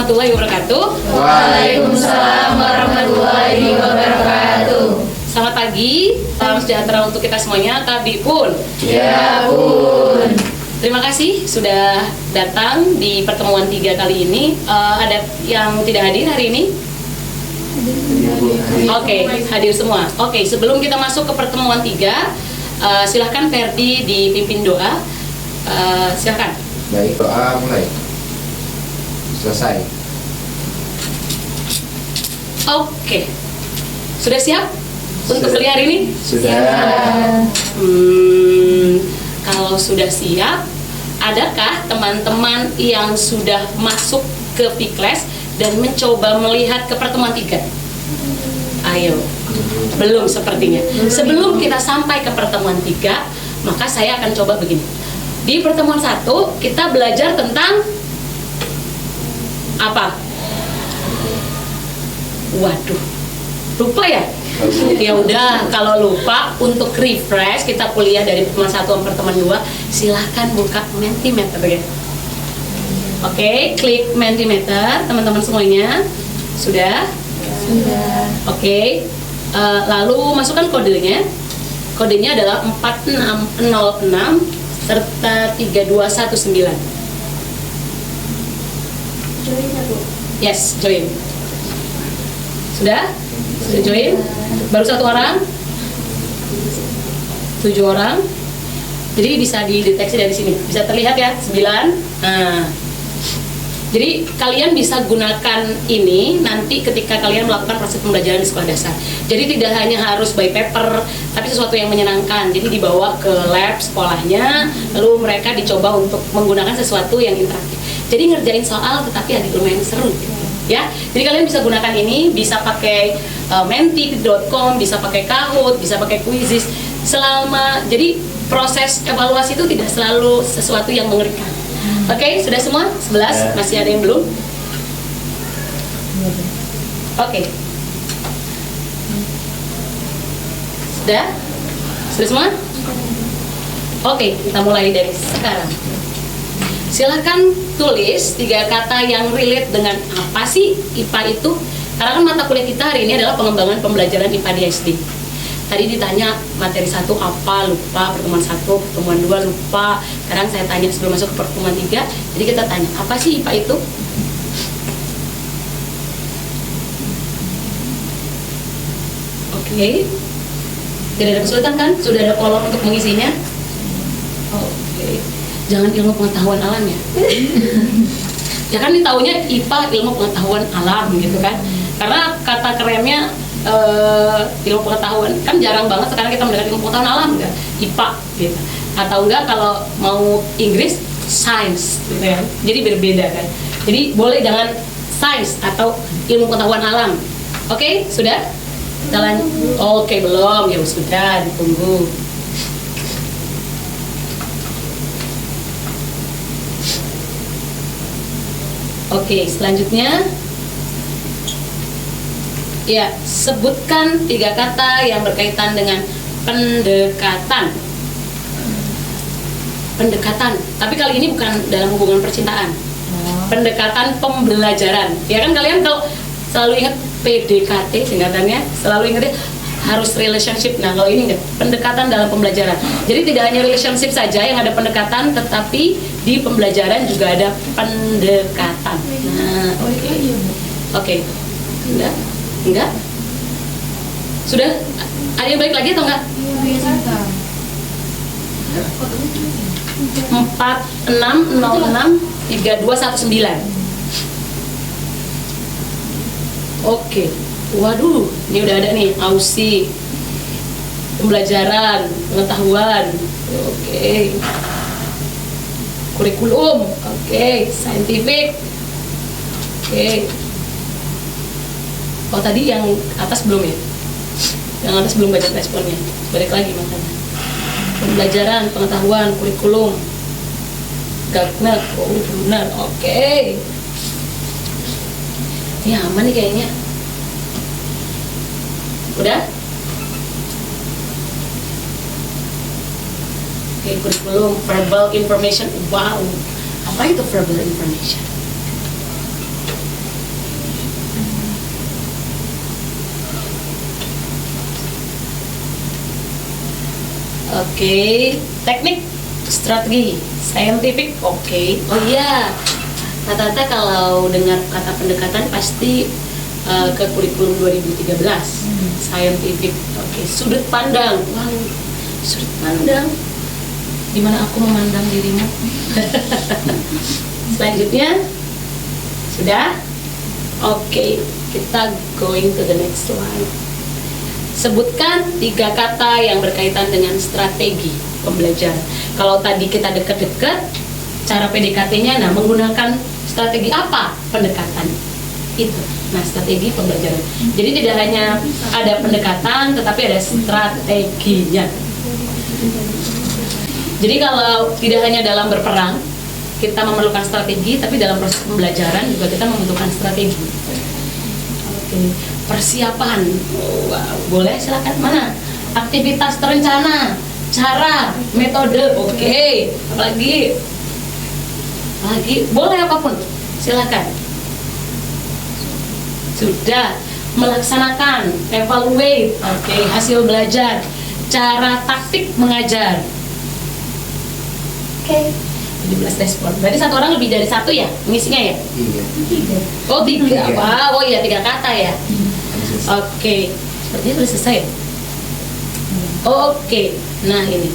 warahmatullahi wabarakatuh. Waalaikumsalam warahmatullahi wabarakatuh. Selamat pagi, salam sejahtera untuk kita semuanya. Tabi pun. Ya pun. Terima kasih sudah datang di pertemuan 3 kali ini. Ada yang tidak hadir hari ini? Oke, hadir semua. Oke, sebelum kita masuk ke pertemuan 3, silahkan Ferdi dipimpin doa. Silahkan. Baik, doa mulai. Selesai. Oke, sudah siap untuk kuliah hari ini? Sudah. Kalau sudah siap, adakah teman-teman yang sudah masuk ke P-Class dan mencoba melihat ke pertemuan 3? Ayo, belum sepertinya. Sebelum kita sampai ke pertemuan 3, maka saya akan coba begini. Di pertemuan 1, kita belajar tentang apa? Waduh, lupa ya? Ya udah, kalau lupa untuk refresh kita kuliah dari pertemuan 1 ke pertemuan 2, silahkan buka Mentimeter ya. Oke, klik Mentimeter teman-teman semuanya. Sudah? Sudah. Oke. Lalu masukkan kodenya. Kodenya adalah 4606 serta 3219. Join ya, Bu. Yes, join. Sudah? Sudah join? Baru 1 orang? 7 orang? Jadi bisa dideteksi dari sini. Bisa terlihat ya, 9. Nah. Jadi kalian bisa gunakan ini nanti ketika kalian melakukan proses pembelajaran di sekolah dasar. Jadi tidak hanya harus by paper, tapi sesuatu yang menyenangkan. Jadi dibawa ke lab sekolahnya, lalu mereka dicoba untuk menggunakan sesuatu yang interaktif. Jadi ngerjain soal tetapi ada lumayan seru. Ya, jadi kalian bisa gunakan ini, bisa pakai menti.com, bisa pakai Kahoot, bisa pakai Quizizz. Jadi proses evaluasi itu tidak selalu sesuatu yang mengerikan. Oke, sudah semua? 11? Masih ada yang belum? Oke. Sudah? Sudah semua? Oke, kita mulai dari sekarang. Silahkan tulis 3 kata yang relate dengan apa sih IPA itu. Karena kan mata kuliah kita hari ini adalah pengembangan pembelajaran IPA di SD. Tadi ditanya materi 1 apa, lupa. Pertemuan 1, pertemuan 2 lupa. Sekarang saya tanya sebelum masuk ke pertemuan 3. Jadi kita tanya, apa sih IPA itu? Oke. Tidak ada kesulitan kan? Sudah ada kolom untuk mengisinya? Oke. Jangan ilmu pengetahuan alam ya. Ya kan ditaunya IPA ilmu pengetahuan alam gitu kan. Karena kata kerennya ilmu pengetahuan kan jarang banget sekarang kita mendengar ilmu pengetahuan alam enggak, IPA gitu. Atau enggak kalau mau Inggris science gitu ya. Jadi berbeda kan. Jadi boleh jangan science atau ilmu pengetahuan alam. Oke, sudah? Jalan. Oke, belum. Ya sudah, ditunggu. Oke, selanjutnya ya, sebutkan 3 kata yang berkaitan dengan pendekatan. Pendekatan, tapi kali ini bukan dalam hubungan percintaan. Pendekatan pembelajaran. Ya kan kalian kalau selalu ingat PDKT singkatannya, selalu ingat harus relationship. Nah, kalau ini enggak, pendekatan dalam pembelajaran. Jadi tidak hanya relationship saja yang ada pendekatan, tetapi di pembelajaran juga ada pendekatan. Nah, oke. Enggak? Enggak? Sudah? Ada yang balik lagi atau enggak? 46063219. Oke. Waduh, ini udah ada nih ausi, pembelajaran, pengetahuan. Oke. Kurikulum. Oke, scientific. Oke. Oh, tadi yang atas belum ya? Yang atas belum baca responnya. Balik lagi makanya. Pembelajaran, pengetahuan, kurikulum. Gagner, oh benar, oke. Ini aman nih kayaknya. Udah? Oke, kurikulum, verbal information. Wow, apa itu verbal information? Oke. Teknik, strategi, scientific, oke. Oh iya, Tata kalau dengar kata pendekatan pasti ke kurikulum 2013, scientific, oke. Sudut pandang, wow, sudut pandang. Dimana aku memandang dirimu? Selanjutnya, sudah? Oke, kita going to the next slide. Sebutkan 3 kata yang berkaitan dengan strategi pembelajaran. Kalau tadi kita dekat-dekat, cara PDKT-nya, nah menggunakan strategi apa pendekatan itu? Nah, strategi pembelajaran. Jadi tidak hanya ada pendekatan, tetapi ada strateginya. Jadi kalau tidak hanya dalam berperang, kita memerlukan strategi, tapi dalam proses pembelajaran juga kita membutuhkan strategi. Oke. Persiapan, wow, boleh silakan. Mana? Aktivitas terencana, cara, metode, oke. Apalagi, boleh apapun, silakan. Sudah. Melaksanakan, evaluate, oke. Hasil belajar, cara taktik mengajar, oke. 17 respon. Berarti satu orang lebih dari satu ya mengisinya ya? 3. Oh 3. Tiga. Wow, oh iya 3 kata ya. Oke. Sepertinya sudah selesai. Oke. Nah ini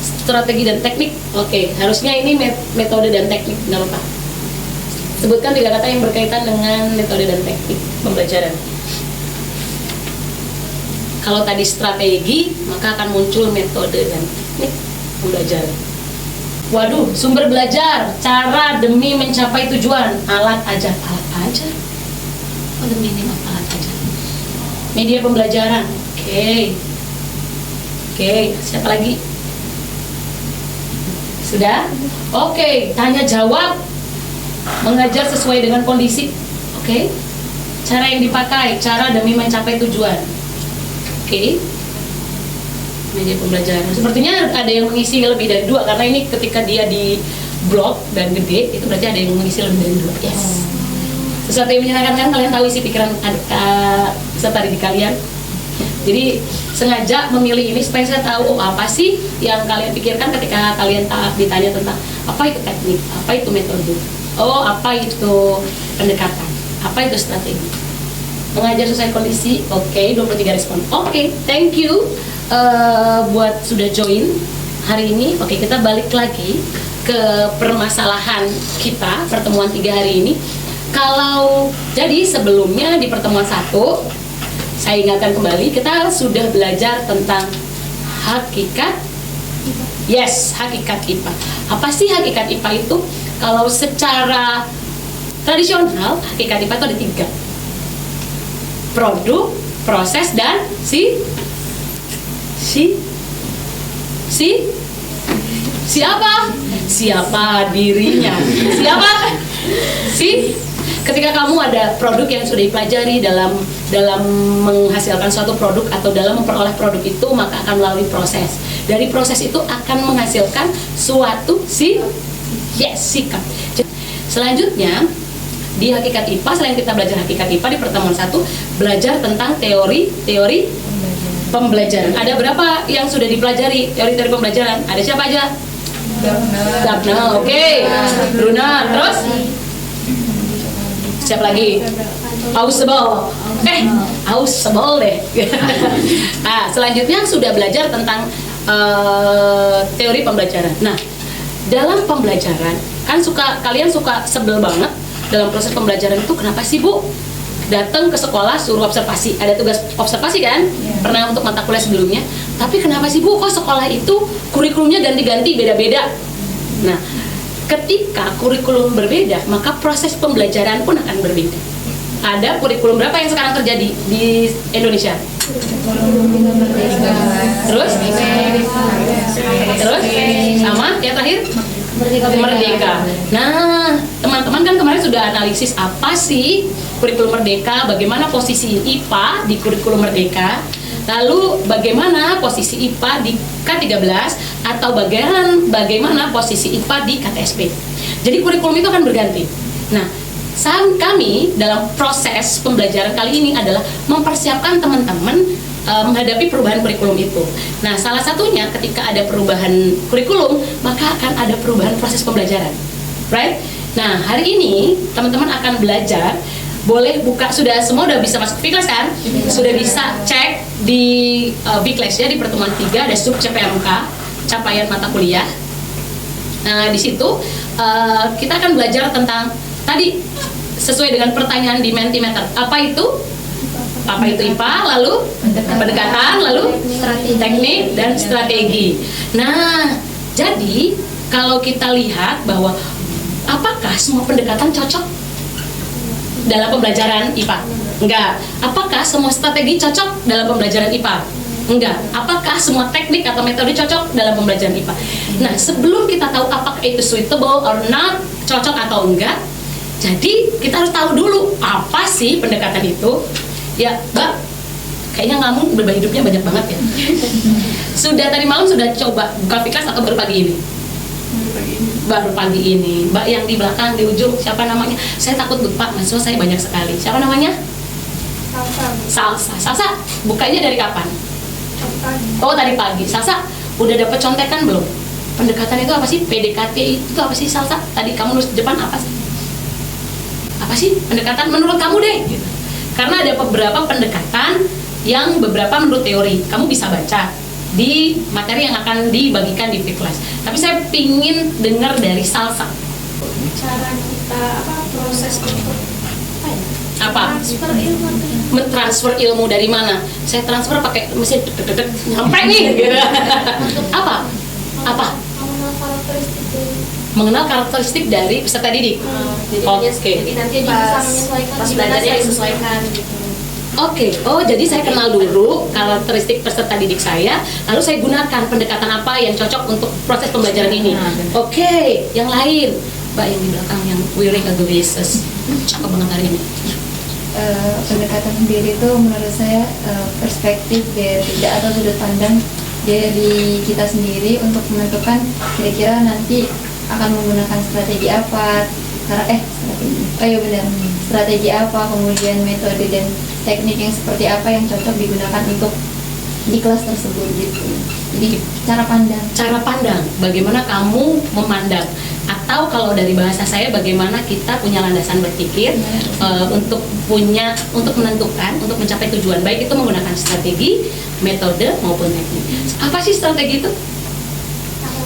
strategi dan teknik. Oke. Harusnya ini metode dan teknik. Nggak lupa. Sebutkan 3 kata yang berkaitan dengan metode dan teknik pembelajaran. Kalau tadi strategi, maka akan muncul metode dan teknik pembelajaran. Waduh, sumber belajar, cara demi mencapai tujuan, alat ajar. Oh, the meaning of alat ajar. Media pembelajaran, oke. Siapa lagi? Sudah? Oke, tanya jawab, mengajar sesuai dengan kondisi, oke. Cara yang dipakai, cara demi mencapai tujuan, oke. Media pembelajaran. Sepertinya ada yang mengisi lebih dari 2 karena ini ketika dia di blok dan gede itu berarti ada yang mengisi lebih dari 2. Yes. Sesuatu yang menyenangkan kan kalian tahu isi pikiran peserta didik kalian. Jadi sengaja memilih ini supaya saya tahu apa sih yang kalian pikirkan ketika kalian ditanya tentang apa itu teknik, apa itu metode, apa itu pendekatan, apa itu strategi. Mengajar sesuai kondisi, oke. 23 respon, oke. Thank you. Buat sudah join hari ini. Oke, kita balik lagi ke permasalahan kita pertemuan 3 hari ini. Kalau jadi sebelumnya di pertemuan 1 saya ingatkan kembali kita sudah belajar tentang hakikat. Yes, hakikat IPA. Apa sih hakikat IPA itu? Kalau secara tradisional hakikat IPA itu ada 3. Produk, proses, dan siapa dirinya, ketika kamu ada produk yang sudah dipelajari dalam menghasilkan suatu produk atau dalam memperoleh produk itu, maka akan melalui proses. Dari proses itu akan menghasilkan suatu sikap. Selanjutnya di hakikat IPA, selain kita belajar hakikat IPA di pertemuan 1, belajar tentang teori pembelajaran. Ada berapa yang sudah dipelajari teori-teori pembelajaran? Ada siapa aja? Gapna, oke. Bruna, terus? Siapa lagi? Ausable. Ausable deh. Nah, selanjutnya sudah belajar tentang teori pembelajaran. Nah, dalam pembelajaran kan kalian suka sebel banget dalam proses pembelajaran itu. Kenapa sih, Bu? Datang ke sekolah suruh observasi, ada tugas observasi kan? Pernah untuk mata kuliah sebelumnya. Tapi kenapa sih, Bu, kok sekolah itu kurikulumnya ganti-ganti, beda-beda? Nah, ketika kurikulum berbeda, maka proses pembelajaran pun akan berbeda. Ada kurikulum berapa yang sekarang terjadi di Indonesia? Terus sama yang terakhir Merdeka. Nah, teman-teman kan kemarin sudah analisis apa sih kurikulum Merdeka, bagaimana posisi IPA di kurikulum Merdeka, lalu bagaimana posisi IPA di K13, atau bagaimana posisi IPA di KTSP. Jadi kurikulum itu akan berganti. Nah, kami dalam proses pembelajaran kali ini adalah mempersiapkan teman-teman menghadapi perubahan kurikulum itu. Nah, salah satunya ketika ada perubahan kurikulum, maka akan ada perubahan proses pembelajaran, right? Nah, hari ini teman-teman akan belajar. Boleh buka, sudah semua udah bisa masuk Bikles kan? Sudah bisa cek di Bikles ya, di pertemuan 3 ada sub CPMK, capaian mata kuliah. Nah, di situ kita akan belajar tentang tadi sesuai dengan pertanyaan di Mentimeter. Apa itu? Apa itu IPA? Lalu pendekatan, lalu teknik dan strategi. Nah, jadi kalau kita lihat bahwa apakah semua pendekatan cocok dalam pembelajaran IPA? Enggak. Apakah semua strategi cocok dalam pembelajaran IPA? Enggak. Apakah semua teknik atau metode cocok dalam pembelajaran IPA? Nah, sebelum kita tahu apakah itu suitable or not, cocok atau enggak, jadi kita harus tahu dulu apa sih pendekatan itu. Ya, Mbak, kayaknya kamu beban hidupnya banyak banget ya. Sudah tadi malam sudah coba buka Bikles atau baru pagi ini? Baru pagi ini. Mbak yang di belakang, di ujung, siapa namanya? Saya takut lupa, mahasiswa saya banyak sekali. Siapa namanya? Salsa. Bukanya dari kapan? Oh, tadi pagi. Salsa, udah dapat contekan belum? Pendekatan itu apa sih? PDKT itu apa sih, Salsa? Tadi kamu nulis di depan apa sih? Apa sih pendekatan menurut kamu deh? Gitu. Karena ada beberapa pendekatan yang beberapa menurut teori. Kamu bisa baca di materi yang akan dibagikan di Bikles. Tapi saya pingin dengar dari Salsa. Cara kita proses untuk Apa? transfer ilmu. Mentransfer ilmu dari mana? Saya transfer pakai mesin deg-deg nyampe nih gitu. Apa? Mengenal karakteristik dari Mengenal karakteristik dari peserta didik. jadi nanti bisa menyesuaikan pas gimana belajarnya saya disesuaikan gitu. Oke, oh jadi saya kenal dulu karakteristik peserta didik saya, lalu saya gunakan pendekatan apa yang cocok untuk proses pembelajaran ini. Oke, yang lain, Mbak yang di belakang yang wearing a glasses, cakep banget hari ini. Pendekatan sendiri itu menurut saya perspektif dari atau sudut pandang dari kita sendiri untuk menentukan kira-kira nanti akan menggunakan strategi apa, strategi apa, kemudian metode dan teknik yang seperti apa yang cocok digunakan untuk di kelas tersebut gitu. Jadi cara pandang, bagaimana kamu memandang, atau kalau dari bahasa saya bagaimana kita punya landasan berpikir untuk menentukan, untuk mencapai tujuan, baik itu menggunakan strategi, metode maupun teknik. Apa sih strategi itu?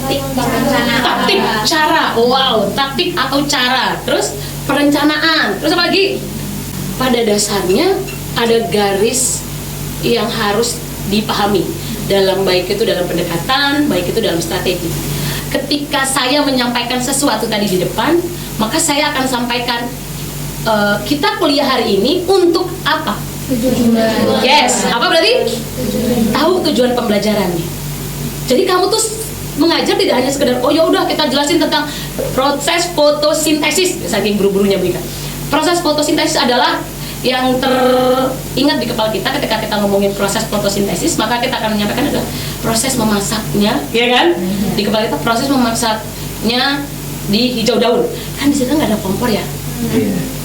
Taktik, cara. Wow, taktik atau cara. Terus perencanaan. Terus apa lagi? Pada dasarnya ada garis yang harus dipahami dalam baik itu dalam pendekatan, baik itu dalam strategi. Ketika saya menyampaikan sesuatu tadi di depan, maka saya akan sampaikan kita kuliah hari ini untuk apa? tujuan. Yes, apa berarti? Tahu tujuan pembelajarannya. Jadi kamu tuh mengajar tidak hanya sekedar oh ya udah kita jelasin tentang proses fotosintesis, saking buru-burunya Bika. Proses fotosintesis adalah yang teringat di kepala kita ketika kita ngomongin proses fotosintesis, maka kita akan menyampaikan adalah proses memasaknya, ya kan? Di kepala kita proses memasaknya di hijau daun. Kan di situ nggak ada kompor ya?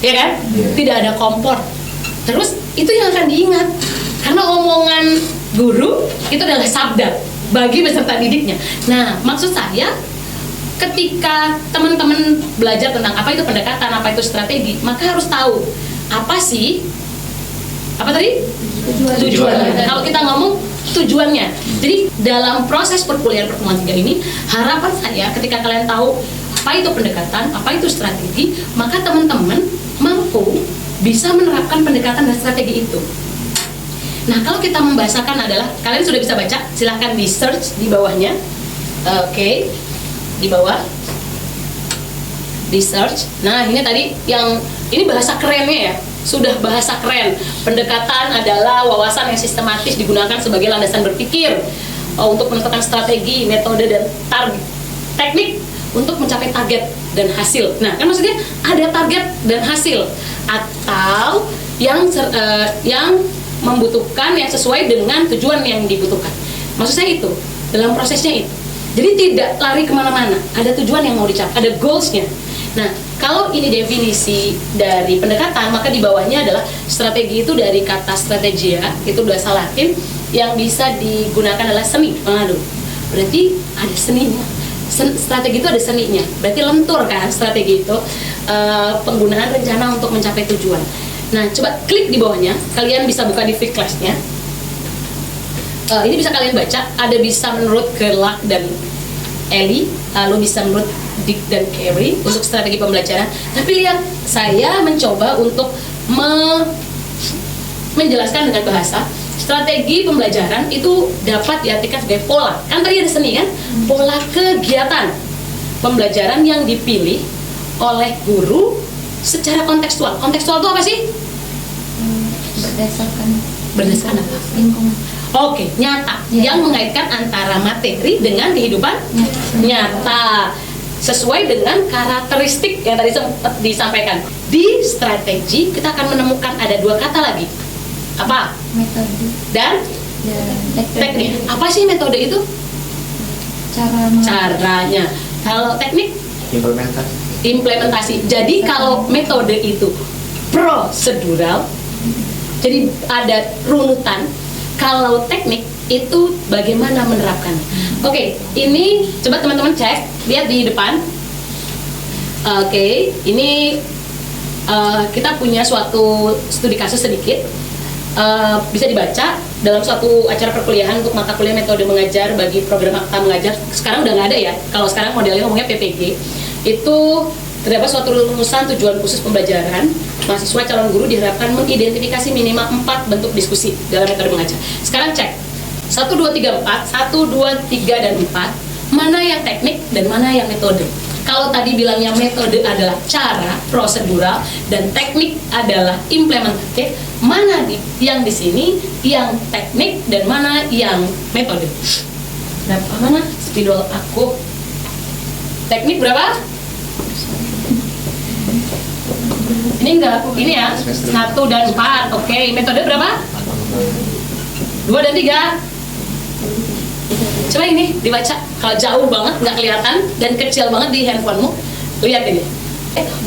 Ya kan? Tidak ada kompor. Terus itu yang akan diingat karena omongan guru itu adalah sabda bagi peserta didiknya. Nah, maksud saya ketika teman-teman belajar tentang apa itu pendekatan, apa itu strategi, maka harus tahu apa sih, apa tadi? Tujuannya. Kalau kita ngomong tujuannya. Jadi dalam proses perkuliahan pertemuan 3 ini, harapan saya ketika kalian tahu apa itu pendekatan, apa itu strategi, maka teman-teman mampu bisa menerapkan pendekatan dan strategi itu. Nah, kalau kita membahasakan adalah, kalian sudah bisa baca, silahkan di search di bawahnya. Oke, di bawah di search. Nah, ini tadi yang ini bahasa kerennya ya, sudah bahasa keren. Pendekatan adalah wawasan yang sistematis digunakan sebagai landasan berpikir untuk menentukan strategi, metode dan teknik untuk mencapai target dan hasil. Nah, kan maksudnya ada target dan hasil atau yang membutuhkan yang sesuai dengan tujuan yang dibutuhkan. Maksud saya itu dalam prosesnya itu. Jadi tidak lari kemana-mana. Ada tujuan yang mau dicapai, ada goalsnya. Nah, kalau ini definisi dari pendekatan, maka di bawahnya adalah strategi itu dari kata strategia, itu bahasa Latin, yang bisa digunakan adalah seni. Aduh, berarti ada seninya. Strategi itu ada seninya, berarti lentur kan strategi itu, penggunaan rencana untuk mencapai tujuan. Nah, coba klik di bawahnya, kalian bisa buka di Class-nya. Ini bisa kalian baca, ada bisa menurut Gerlach dan Ellie, lalu bisa menurut Dick dan Carey untuk strategi pembelajaran. Tapi lihat, saya mencoba untuk menjelaskan dengan bahasa. Strategi pembelajaran itu dapat diartikan sebagai pola. Kan tadi ada seni kan? Pola kegiatan pembelajaran yang dipilih oleh guru secara kontekstual. Kontekstual itu apa sih? Berdasarkan apa? Lingkungan. Oke, nyata. Yang mengaitkan antara materi dengan kehidupan nyata. Sesuai dengan karakteristik yang tadi sempat disampaikan. Di strategi kita akan menemukan ada 2 kata lagi. Apa? Metode Dan teknik. Apa sih metode itu? Caranya. Kalau teknik? Implementasi. Jadi kalau metode itu prosedural, jadi ada runutan. Kalau teknik itu bagaimana menerapkan. Oke, ini coba teman-teman cek, lihat di depan. Oke, ini kita punya suatu studi kasus sedikit. Bisa dibaca dalam suatu acara perkuliahan untuk mata kuliah metode mengajar bagi program akta mengajar. Sekarang udah nggak ada ya. Kalau sekarang modelnya ngomongnya PPG. Itu terdapat suatu rumusan tujuan khusus pembelajaran. Mahasiswa calon guru diharapkan mengidentifikasi minimal 4 bentuk diskusi dalam metode mengajar. Sekarang cek 1, 2, 3, 4, 1, 2, 3, dan 4. Mana yang teknik dan mana yang metode? Kalau tadi bilangnya metode adalah cara, prosedural, dan teknik adalah implementatif, mana yang di sini yang teknik dan mana yang metode? Berapa mana spidol aku? Teknik berapa? Ini enggak, ini ya 1 dan 4. Oke, metode berapa? 2 dan 3. Coba ini dibaca. Kalau jauh banget nggak kelihatan dan kecil banget di handphonemu, lihat ini.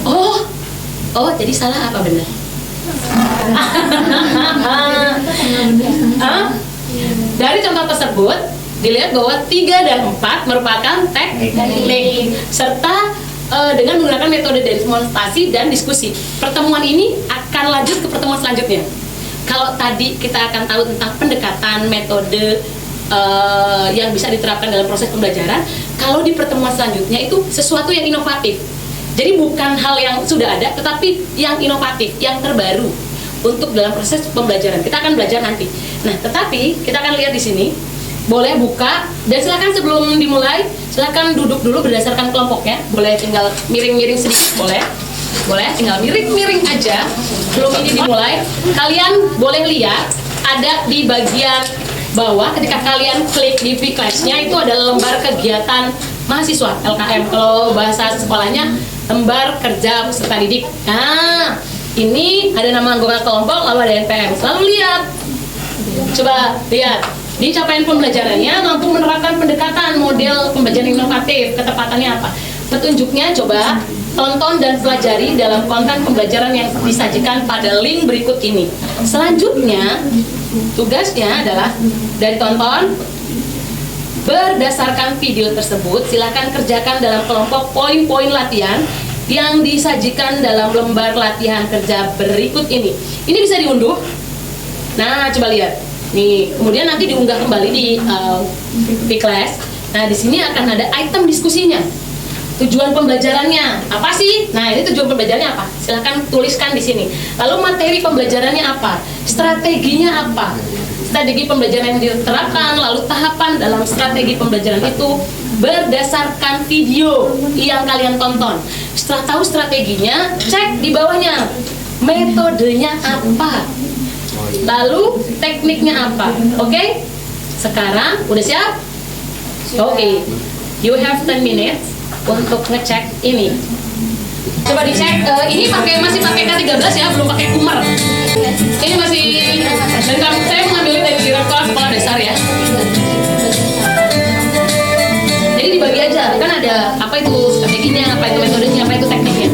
Oh, jadi salah apa benar? Dari contoh tersebut dilihat bahwa 3 dan 4 merupakan teknik serta dengan menggunakan metode demonstrasi dan diskusi. Pertemuan ini akan lanjut ke pertemuan selanjutnya. Kalau tadi kita akan tahu tentang pendekatan metode yang bisa diterapkan dalam proses pembelajaran, kalau di pertemuan selanjutnya itu sesuatu yang inovatif. Jadi bukan hal yang sudah ada, tetapi yang inovatif, yang terbaru untuk dalam proses pembelajaran. Kita akan belajar nanti. Nah, tetapi kita akan lihat di sini. Boleh buka dan silakan sebelum dimulai, silakan duduk dulu berdasarkan kelompoknya. Boleh tinggal miring-miring sedikit, boleh tinggal miring-miring aja. Belum ini dimulai, kalian boleh lihat ada di bagian bawah ketika kalian klik di Class-nya itu ada lembar kegiatan mahasiswa LKM. Kalau bahasa sekolahnya lembar kerja peserta didik. Nah, ini ada nama anggota kelompok lalu ada NPM. Lalu lihat, coba lihat. Di capaian pembelajarannya mampu menerapkan pendekatan model pembelajaran inovatif. Ketepatannya apa? Petunjuknya coba tonton dan pelajari dalam konten pembelajaran yang disajikan pada link berikut ini. Selanjutnya, tugasnya adalah dari tonton, berdasarkan video tersebut, silakan kerjakan dalam kelompok poin-poin latihan yang disajikan dalam lembar latihan kerja berikut ini. Ini bisa diunduh. Nah, coba lihat. Nih, kemudian nanti diunggah kembali di Class. Nah, di sini akan ada item diskusinya. Tujuan pembelajarannya apa sih? Nah, ini tujuan pembelajarannya apa? Silahkan tuliskan di sini. Lalu materi pembelajarannya apa? Strateginya apa? Strategi pembelajaran yang diterapkan, lalu tahapan dalam strategi pembelajaran itu berdasarkan video yang kalian tonton. Setelah tahu strateginya, cek di bawahnya. Metodenya apa? Lalu tekniknya apa? Oke? Sekarang udah siap? Oke. You have 10 minutes untuk ngecek ini. Coba dicek, ini masih pakai K13 ya, belum pakai Kummer. Ini masih, dan saya mengambilnya dari direktorat sekolah dasar ya. Jadi dibagi aja, kan ada apa itu strateginya, apa itu metodenya, apa itu tekniknya.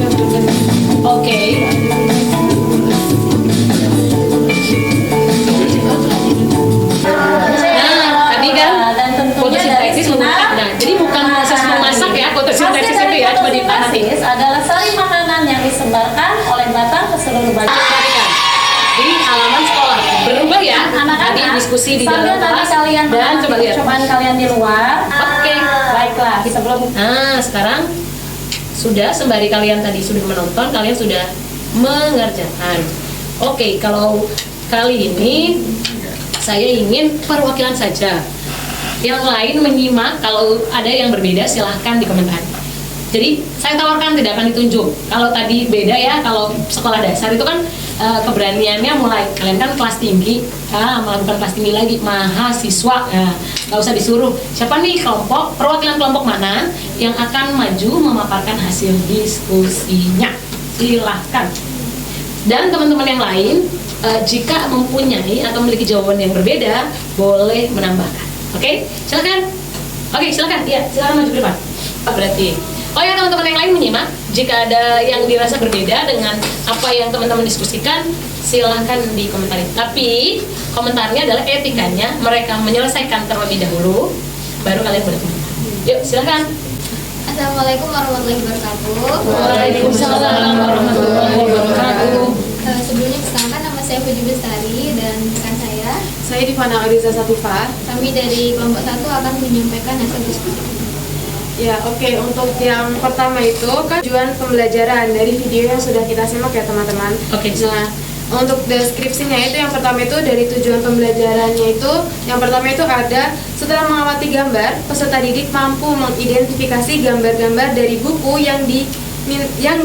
diskusi di Sambil dalam nanti kelas kalian dan coba lihat. percobaan kalian di luar. Oke. Baiklah, kita belum. Nah, sekarang sudah sembari kalian tadi sudah menonton, kalian sudah mengerjakan. Oke, kalau kali ini saya ingin perwakilan saja. Yang lain menyimak, kalau ada yang berbeda silahkan dikomentari. Jadi saya tawarkan tidak akan ditunjuk. Kalau tadi beda ya, kalau sekolah dasar itu kan keberaniannya mulai kalian kan kelas tinggi, melakukan kelas tinggi lagi mahasiswa, nggak usah disuruh. Siapa nih kelompok perwakilan kelompok mana yang akan maju memaparkan hasil diskusinya? Silahkan. Dan teman-teman yang lain jika mempunyai atau memiliki jawaban yang berbeda boleh menambahkan. Oke, silakan. Oke, silakan. Ya, silakan maju ke depan. Berarti. Oh ya, teman-teman yang lain menyimak. Jika ada yang dirasa berbeda dengan apa yang teman-teman diskusikan, silahkan dikomentari. Tapi komentarnya adalah etikanya, mereka menyelesaikan terlebih dahulu, baru kalian boleh komentar. Yuk, silahkan. Assalamualaikum warahmatullahi wabarakatuh. Waalaikumsalam warahmatullahi wabarakatuh. Sebelumnya perkenalkan, nama saya Puji Bestari dan rekan saya Divana Ariza Satifah. kami dari kelompok 1 akan menyampaikan hasil diskusi. Ya, oke. Untuk yang pertama itu kan tujuan pembelajaran dari video yang sudah kita simak ya teman-teman. Oke. Nah, untuk deskripsinya itu yang pertama itu dari tujuan pembelajarannya itu yang pertama itu ada setelah mengamati gambar, peserta didik mampu mengidentifikasi gambar-gambar dari buku yang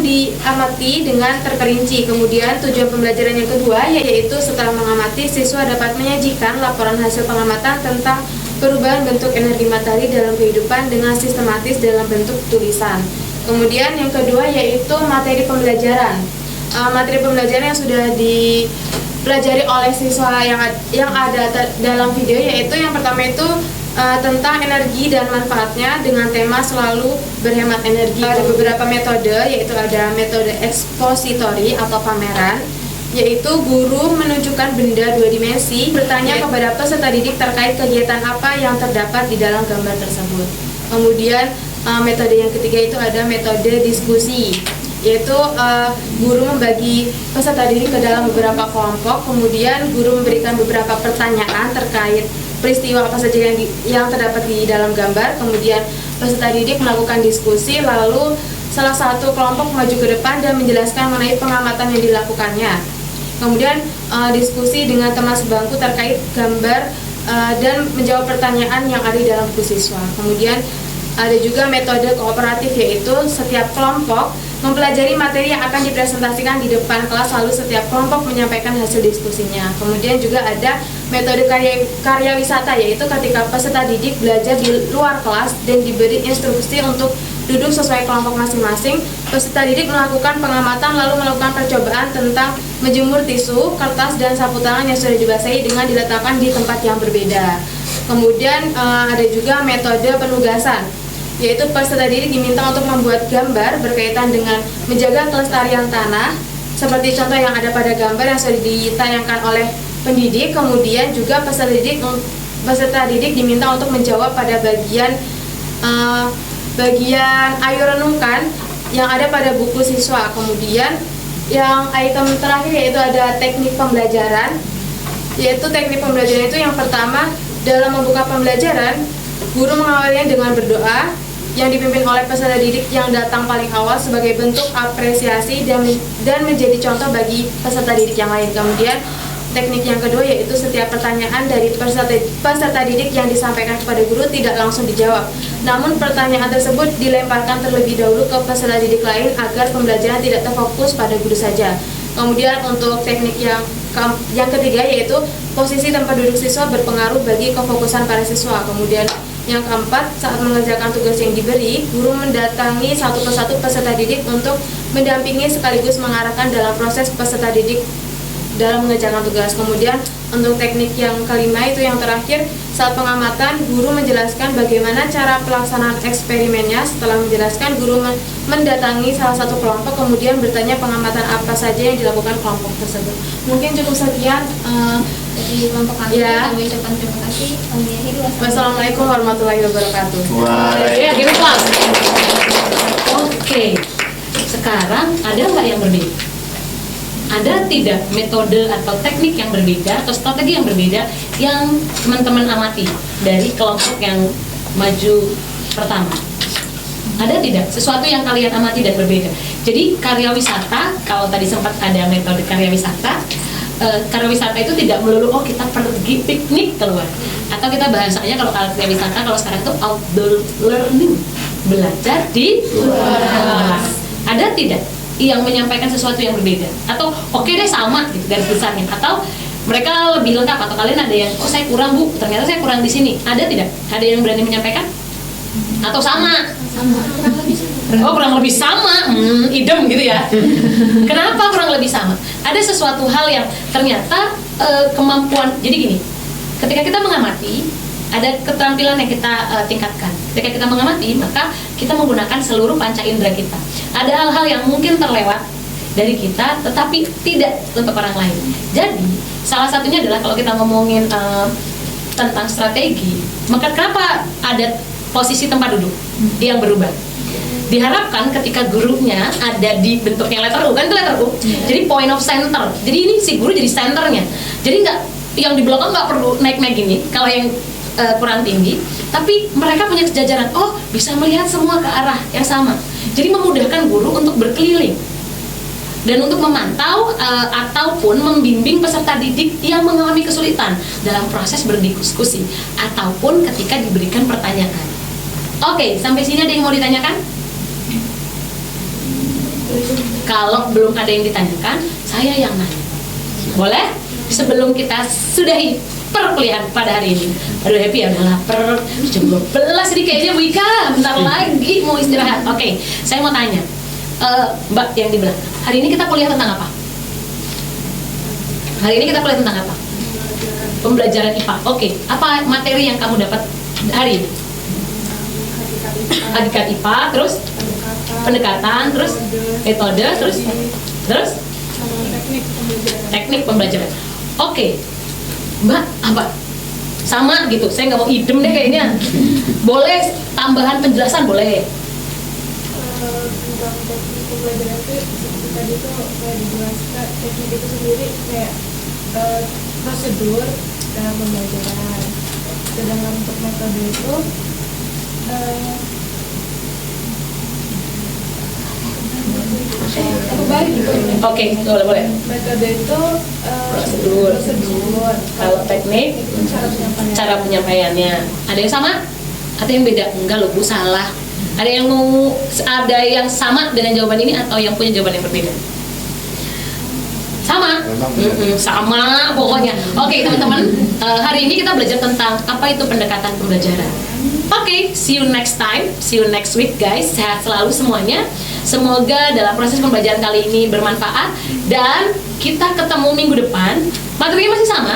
diamati dengan terperinci. Kemudian tujuan pembelajaran yang kedua yaitu setelah mengamati siswa dapat menyajikan laporan hasil pengamatan tentang perubahan bentuk energi matahari dalam kehidupan dengan sistematis dalam bentuk tulisan. Kemudian yang kedua yaitu materi pembelajaran. Materi pembelajaran yang sudah dipelajari oleh siswa yang ada dalam video yaitu yang pertama itu tentang energi dan manfaatnya dengan tema selalu berhemat energi. Ada beberapa metode, yaitu ada metode ekspositori atau pameran, yaitu guru menunjukkan benda dua dimensi, bertanya kepada peserta didik terkait kegiatan apa yang terdapat di dalam gambar tersebut. Kemudian metode yang ketiga itu ada metode diskusi, yaitu guru membagi peserta didik ke dalam beberapa kelompok, kemudian guru memberikan beberapa pertanyaan terkait peristiwa apa saja yang terdapat di dalam gambar, kemudian peserta didik melakukan diskusi, lalu salah satu kelompok maju ke depan dan menjelaskan mengenai pengamatan yang dilakukannya. Kemudian diskusi dengan teman sebangku terkait gambar dan menjawab pertanyaan yang ada di dalam buku siswa. Kemudian ada juga metode kooperatif, yaitu setiap kelompok mempelajari materi yang akan dipresentasikan di depan kelas, lalu setiap kelompok menyampaikan hasil diskusinya. Kemudian juga ada metode karya wisata, yaitu ketika peserta didik belajar di luar kelas dan diberi instruksi untuk duduk sesuai kelompok masing-masing, peserta didik melakukan pengamatan lalu melakukan percobaan tentang menjemur tisu, kertas, dan sapu tangan yang sudah dibasahi dengan diletakkan di tempat yang berbeda. Kemudian ada juga metode penugasan, yaitu peserta didik diminta untuk membuat gambar berkaitan dengan menjaga kelestarian tanah, seperti contoh yang ada pada gambar yang sudah ditayangkan oleh pendidik. Kemudian juga peserta didik diminta untuk menjawab pada bagian ayo renungkan yang ada pada buku siswa. Kemudian yang item terakhir yaitu ada teknik pembelajaran, yaitu teknik pembelajaran itu yang pertama, dalam membuka pembelajaran, guru mengawalinya dengan berdoa yang dipimpin oleh peserta didik yang datang paling awal sebagai bentuk apresiasi dan menjadi contoh bagi peserta didik yang lain. Kemudian teknik yang kedua yaitu setiap pertanyaan dari peserta didik yang disampaikan kepada guru tidak langsung dijawab, namun pertanyaan tersebut dilemparkan terlebih dahulu ke peserta didik lain agar pembelajaran tidak terfokus pada guru saja. Kemudian untuk teknik yang ketiga yaitu posisi tempat duduk siswa berpengaruh bagi kefokusan para siswa. Kemudian yang keempat, saat mengerjakan tugas yang diberi, guru mendatangi satu persatu peserta didik untuk mendampingi sekaligus mengarahkan dalam proses peserta didik dalam mengerjakan tugas. Kemudian untuk teknik yang kelima itu yang terakhir, saat pengamatan guru menjelaskan bagaimana cara pelaksanaan eksperimennya. Setelah menjelaskan, guru mendatangi salah satu kelompok kemudian bertanya pengamatan apa saja yang dilakukan kelompok tersebut. Mungkin cukup sekian Dari kelompok kami, Ya. kami ucapkan terima kasih. Kami akhiri. Wassalamualaikum warahmatullahi wabarakatuh. Ya, give applause. Oke. Sekarang ada nggak yang berbeda? ada tidak metode atau teknik yang berbeda atau strategi yang berbeda yang teman-teman amati dari kelompok yang maju pertama? Ada tidak sesuatu yang kalian amati dan berbeda? Jadi karya wisata, kalau tadi sempat ada metode karya wisata itu tidak melulu kita pergi piknik keluar, atau kita bahasanya kalau karya wisata kalau sekarang itu outdoor learning, belajar di luar. Ada tidak yang menyampaikan sesuatu yang berbeda? Atau oke deh sama gitu garis besarnya, atau mereka lebih lengkap, atau kalian ada yang saya kurang Bu, ternyata saya kurang di sini. Ada tidak? Ada yang berani menyampaikan? Atau sama? Oh, kurang lebih sama, idem gitu ya. Kenapa kurang lebih sama? Ada sesuatu hal yang ternyata kemampuan. Jadi gini, ketika kita mengamati, ada keterampilan yang kita tingkatkan. Ketika kita mengamati, maka kita menggunakan seluruh panca indera kita. Ada hal-hal yang mungkin terlewat dari kita, tetapi tidak untuk orang lain. Jadi, salah satunya adalah kalau kita ngomongin tentang strategi, maka kenapa ada posisi tempat duduk yang berubah? Diharapkan ketika gurunya ada di bentuknya letter U, kan itu letter U, jadi point of center. Jadi ini si guru jadi centernya. Jadi nggak, yang di belakang nggak perlu naik-naik gini kalau yang kurang tinggi, tapi mereka punya kejajaran. Oh, bisa melihat semua ke arah yang sama. Jadi memudahkan guru untuk berkeliling dan untuk memantau ataupun membimbing peserta didik yang mengalami kesulitan dalam proses berdiskusi ataupun ketika diberikan pertanyaan. Oke, sampai sini ada yang mau ditanyakan? Kalau belum ada yang ditanyakan, saya yang nanya. Boleh? Sebelum kita sudahi perkuliahan pada hari ini. Aduh happy ya, udah lapar. Jam 12 nih kayaknya Bu Ika, bentar lagi mau istirahat. Oke, saya mau tanya, Mbak yang di belakang. Hari ini kita kuliah tentang apa? Hari ini kita kuliah tentang apa? Pembelajaran IPA. Oke, apa materi yang kamu dapat hari ini? Hakikat IPA, terus pendekatan, terus metode, terus teknik pembelajaran. Oke, Mbak apa? Sama gitu, saya nggak mau idem deh kayaknya. Boleh tambahan penjelasan, boleh. Tentang teknik pembelajaran itu seperti tadi tuh kayak dijelaskan, teknik itu sendiri kayak prosedur dalam pembelajaran. Sedangkan untuk metode itu Oke, boleh. Metode itu Prosedur. Kalau teknik, cara penyampaiannya. Ada yang sama? Ada yang beda? Enggak loh Bu, salah. Ada yang sama dengan jawaban ini atau yang punya jawaban yang berbeda? Sama? Sama pokoknya. Oke teman-teman, hari ini kita belajar tentang apa itu pendekatan pembelajaran. Oke, see you next time, see you next week guys. Sehat selalu semuanya. Semoga dalam proses pembelajaran kali ini bermanfaat dan kita ketemu minggu depan. Materinya masih sama,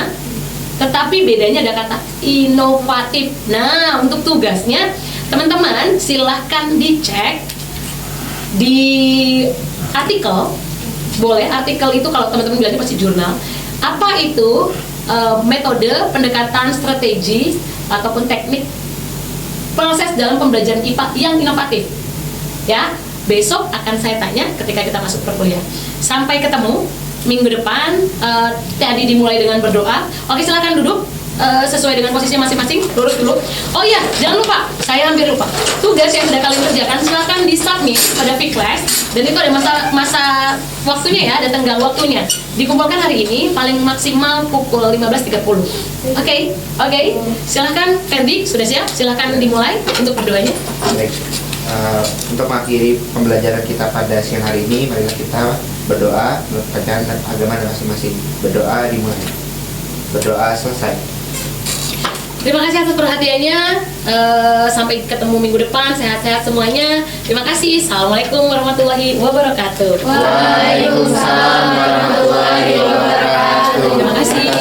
tetapi bedanya ada kata inovatif. Nah, untuk tugasnya teman-teman silahkan dicek di artikel. Boleh, artikel itu kalau teman-teman bilangnya pasti jurnal. Apa itu metode, pendekatan, strategi ataupun teknik proses dalam pembelajaran IPA yang inovatif. Ya, besok akan saya tanya ketika kita masuk perkuliahan. Sampai ketemu minggu depan. Tadi dimulai dengan berdoa. Oke, silakan duduk sesuai dengan posisinya masing-masing. Lurus dulu. Oh iya, jangan lupa, saya hampir lupa. Tugas yang sudah kalian kerjakan silakan di-submit pada Vclass. Dan itu ada masa waktunya ya, ada tenggang waktunya. Dikumpulkan hari ini paling maksimal pukul 15.30. Oke. Silakan Ferdi, sudah siap? Silakan dimulai untuk berdoanya. Baik. Untuk mengakhiri pembelajaran kita pada siang hari ini, mari kita berdoa menurut bacaan agama masing-masing. Berdoa dimulai. Berdoa selesai. Terima kasih atas perhatiannya. Sampai ketemu minggu depan. Sehat-sehat semuanya. Terima kasih. Assalamualaikum warahmatullahi wabarakatuh. Waalaikumsalam warahmatullahi wabarakatuh. Terima kasih.